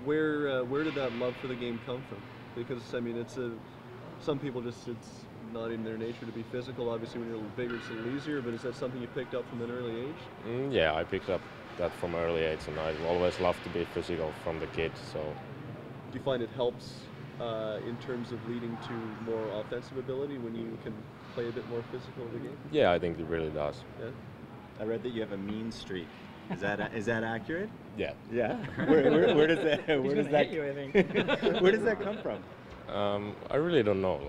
Where did that love for the game come from? Because I mean, some people just it's not in their nature to be physical. Obviously, when you're a little bigger, it's a little easier. But is that something you picked up from an early age? Yeah, I picked up that from early age, and I always loved to be physical from the kid. So, do you find it helps in terms of leading to more offensive ability when you can play a bit more physical in the game? yeah, I think it really does. Yeah. I read that you have a mean streak. Is that accurate? Yeah. Yeah. Where does that He's gonna hit you, I think. where does that come from? I really don't know.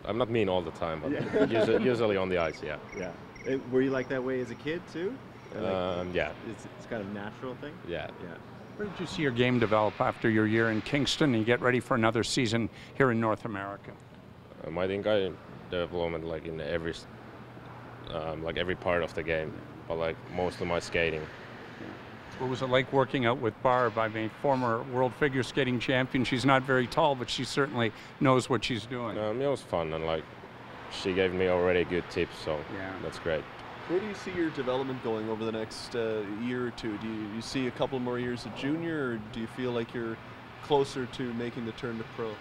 I'm not mean all the time, but Yeah. usually on the ice, yeah. Yeah. Were you like that way as a kid too? Yeah. It's kind of a natural thing. Yeah. Yeah. Where did you see your game develop after your year in Kingston and you get ready for another season here in North America? I think I development in every part of the game, but most of my skating. What was it like working out with Barb? I mean, former world figure skating champion. She's not very tall, but she certainly knows what she's doing. It was fun, and she gave me already good tips, so that's great. Where do you see your development going over the next year or two? Do you see a couple more years of junior, or do you feel like you're closer to making the turn to pro?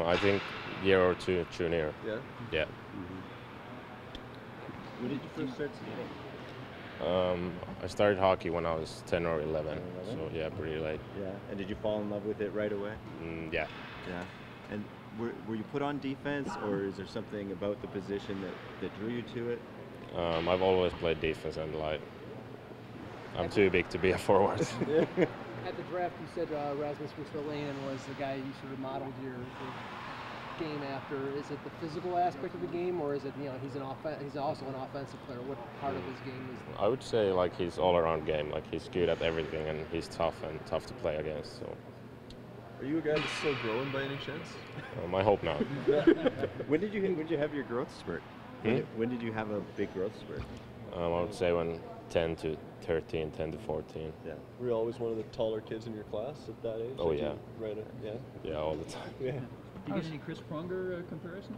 I think year or two junior. Yeah? Yeah. When did you first start skating? I started hockey when I was 10 or 11, so yeah, pretty late. Yeah. And did you fall in love with it right away? Yeah. Yeah. And were you put on defense, or is there something about the position that drew you to it? I've always played defense, and I'm too big to be a forward. At the draft, you said Rasmus Ristolainen was the guy you sort of modeled your game after. Is it the physical aspect of the game, or is it he's also an offensive player? What part of his game is that? I would say his all-around game. He's good at everything, and he's tough to play against. So. Are you a guy that's still growing by any chance? I hope not. When did you have your growth spurt? When did you have a big growth spurt? I would say when 10 to 13, 10 to 14. Yeah. Were you always one of the taller kids in your class at that age? Oh, yeah. Yeah. Yeah, all the time. Yeah. Do you get any Chris Pronger comparisons?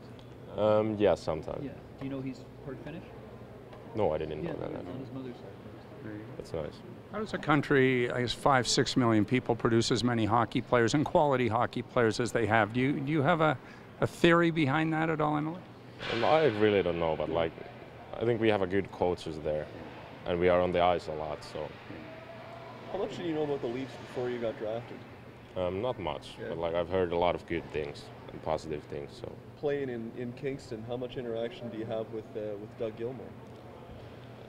Yeah, sometimes. Yeah. Do you know he's part Finnish? No, I didn't know Yeah, that. on his mother's side. That's nice. How does a country, I guess 5-6 million people, produce as many hockey players and quality hockey players as they have? Do you have a theory behind that at all, Eemeli? I really don't know, but I think we have good coaches there, and we are on the ice a lot. So. How much did you know about the Leafs before you got drafted? Not much, but I've heard a lot of good things and positive things. So. Playing in Kingston, how much interaction do you have with Doug Gilmour?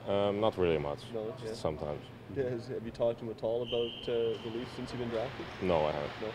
Not really much. No, just sometimes. Yeah, have you talked to him at all about the Leafs since you've been drafted? No, I haven't. No.